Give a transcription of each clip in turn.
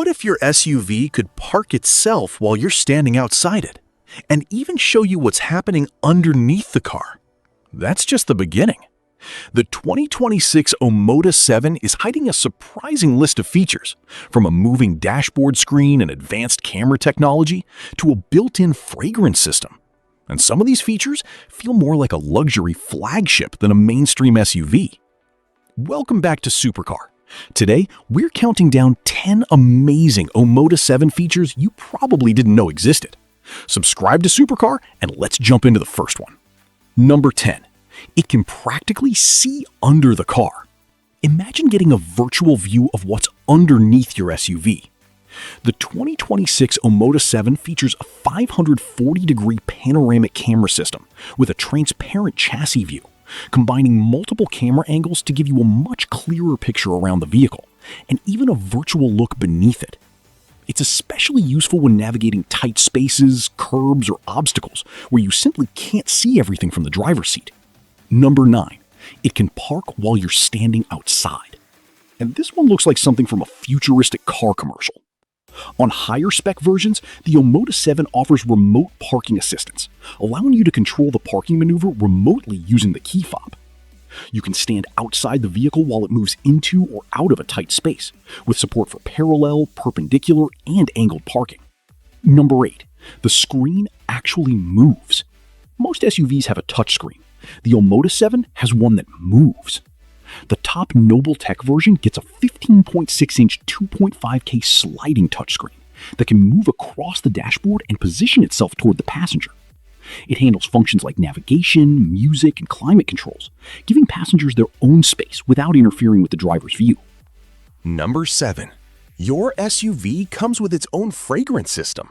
What if your SUV could park itself while you're standing outside it, and even show you what's happening underneath the car? That's just the beginning. The 2026 Omoda 7 is hiding a surprising list of features, from a moving dashboard screen and advanced camera technology to a built-in fragrance system. And some of these features feel more like a luxury flagship than a mainstream SUV. Welcome back to Supercar. Today, we're counting down 10 amazing Omoda 7 features you probably didn't know existed. Subscribe to Supercar and let's jump into the first one. Number 10. It can practically see under the car. Imagine getting a virtual view of what's underneath your SUV. The 2026 Omoda 7 features a 540-degree panoramic camera system with a transparent chassis view, combining multiple camera angles to give you a much clearer picture around the vehicle, and even a virtual look beneath it. It's especially useful when navigating tight spaces, curbs, or obstacles where you simply can't see everything from the driver's seat. Number 9. It can park while you're standing outside. And this one looks like something from a futuristic car commercial. On higher spec versions, the Omoda 7 offers remote parking assistance, allowing you to control the parking maneuver remotely using the key fob. You can stand outside the vehicle while it moves into or out of a tight space, with support for parallel, perpendicular, and angled parking. Number 8. The screen actually moves. Most SUVs have a touchscreen. The Omoda 7 has one that moves. The top Noble Tech version gets a 15.6-inch 2.5K sliding touchscreen that can move across the dashboard and position itself toward the passenger. It handles functions like navigation, music, and climate controls, giving passengers their own space without interfering with the driver's view. Number 7. Your SUV comes with its own fragrance system.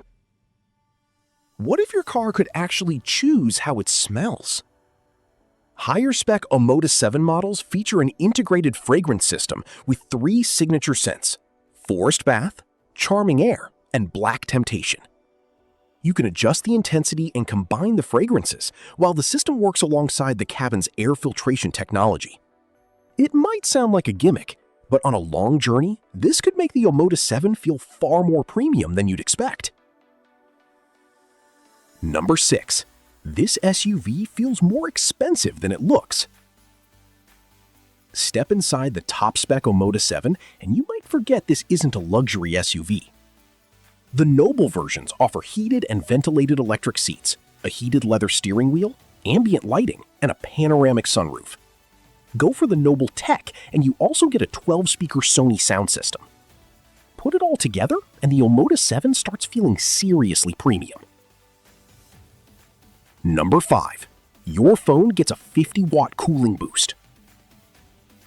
What if your car could actually choose how it smells? Higher-spec Omoda 7 models feature an integrated fragrance system with 3 signature scents: Forest Bath, Charming Air, and Black Temptation. You can adjust the intensity and combine the fragrances, while the system works alongside the cabin's air filtration technology. It might sound like a gimmick, but on a long journey, this could make the Omoda 7 feel far more premium than you'd expect. Number 6. This SUV feels more expensive than it looks. Step inside the top-spec Omoda 7, and you might forget this isn't a luxury SUV. The Noble versions offer heated and ventilated electric seats, a heated leather steering wheel, ambient lighting, and a panoramic sunroof. Go for the Noble Tech, and you also get a 12-speaker Sony sound system. Put it all together, and the Omoda 7 starts feeling seriously premium. Number 5. Your phone gets a 50-watt cooling boost.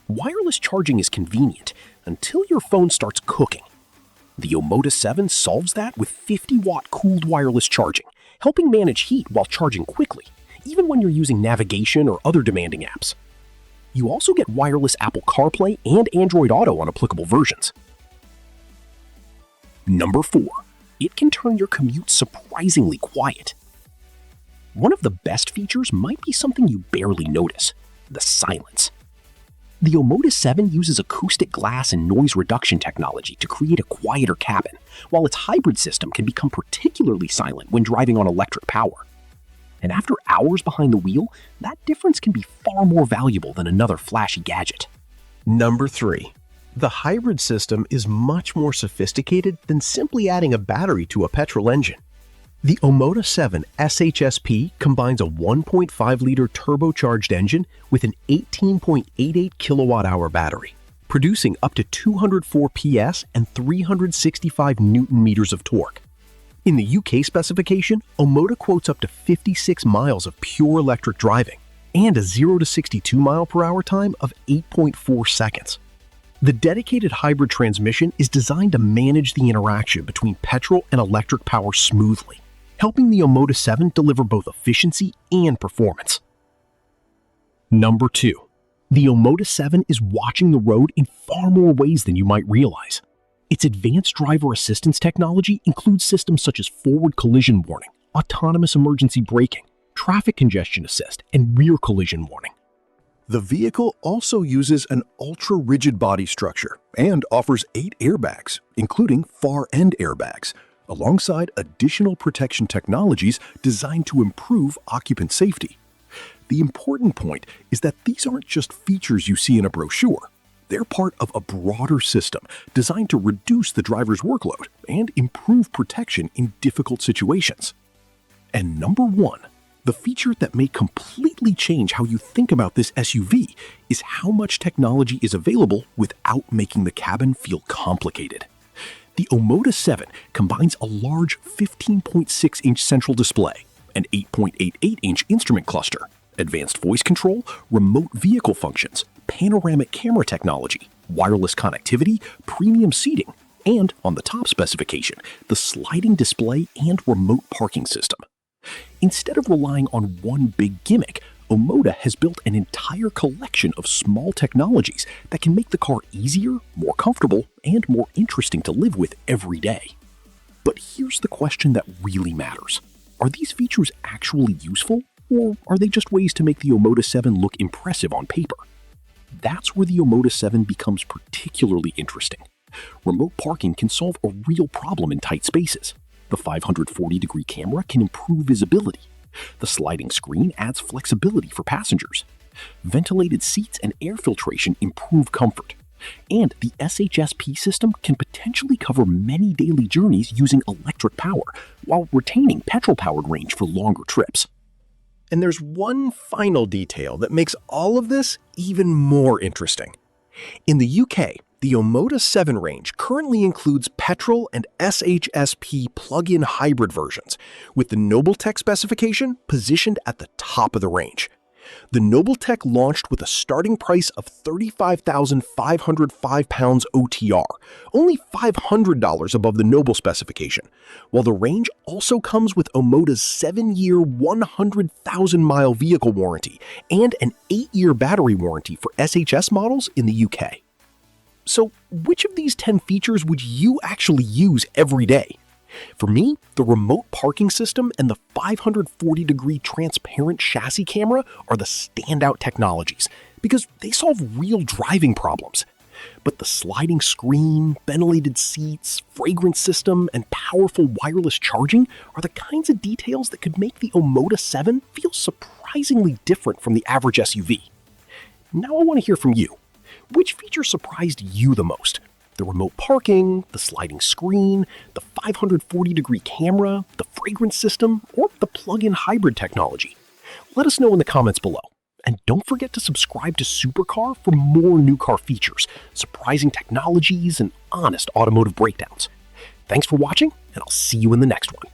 Wireless charging is convenient until your phone starts cooking. The Omoda 7 solves that with 50-watt cooled wireless charging, helping manage heat while charging quickly, even when you're using navigation or other demanding apps. You also get wireless Apple CarPlay and Android Auto on applicable versions. Number 4. It can turn your commute surprisingly quiet. One of the best features might be something you barely notice: the silence. The Omoda 7 uses acoustic glass and noise reduction technology to create a quieter cabin, while its hybrid system can become particularly silent when driving on electric power. And after hours behind the wheel, that difference can be far more valuable than another flashy gadget. Number 3. The hybrid system is much more sophisticated than simply adding a battery to a petrol engine. The Omoda 7 SHS-P combines a 1.5-liter turbocharged engine with an 18.88 kilowatt-hour battery, producing up to 204 PS and 365 Newton-meters of torque. In the UK specification, Omoda quotes up to 56 miles of pure electric driving and a 0 to 62 mile/hour time of 8.4 seconds. The dedicated hybrid transmission is designed to manage the interaction between petrol and electric power smoothly, helping the Omoda 7 deliver both efficiency and performance. Number 2. The Omoda 7 is watching the road in far more ways than you might realize. Its advanced driver assistance technology includes systems such as forward collision warning, autonomous emergency braking, traffic congestion assist, and rear collision warning. The vehicle also uses an ultra-rigid body structure and offers 8 airbags, including far-end airbags, alongside additional protection technologies designed to improve occupant safety. The important point is that these aren't just features you see in a brochure. They're part of a broader system designed to reduce the driver's workload and improve protection in difficult situations. And number 1, the feature that may completely change how you think about this SUV is how much technology is available without making the cabin feel complicated. The Omoda 7 combines a large 15.6-inch central display, an 8.88-inch instrument cluster, advanced voice control, remote vehicle functions, panoramic camera technology, wireless connectivity, premium seating, and, on the top specification, the sliding display and remote parking system. Instead of relying on one big gimmick, Omoda has built an entire collection of small technologies that can make the car easier, more comfortable, and more interesting to live with every day. But here's the question that really matters. Are these features actually useful, or are they just ways to make the Omoda 7 look impressive on paper? That's where the Omoda 7 becomes particularly interesting. Remote parking can solve a real problem in tight spaces. The 540-degree camera can improve visibility. The sliding screen adds flexibility for passengers. Ventilated seats and air filtration improve comfort. And the SHS-P system can potentially cover many daily journeys using electric power while retaining petrol-powered range for longer trips. And there's one final detail that makes all of this even more interesting. In the UK, the Omoda 7 range currently includes petrol and SHS-P plug-in hybrid versions, with the Nobletech specification positioned at the top of the range. The Nobletech launched with a starting price of £35,505 OTR, only $500 above the Noble specification, while the range also comes with Omoda's 7-year, 100,000-mile vehicle warranty and an 8-year battery warranty for SHS models in the UK. So, which of these 10 features would you actually use every day? For me, the remote parking system and the 540-degree transparent chassis camera are the standout technologies because they solve real driving problems. But the sliding screen, ventilated seats, fragrance system, and powerful wireless charging are the kinds of details that could make the Omoda 7 feel surprisingly different from the average SUV. Now I want to hear from you. Which feature surprised you the most? The remote parking, the sliding screen, the 540-degree camera, the fragrance system, or the plug-in hybrid technology? Let us know in the comments below. And don't forget to subscribe to Supercar for more new car features, surprising technologies, and honest automotive breakdowns. Thanks for watching, and I'll see you in the next one.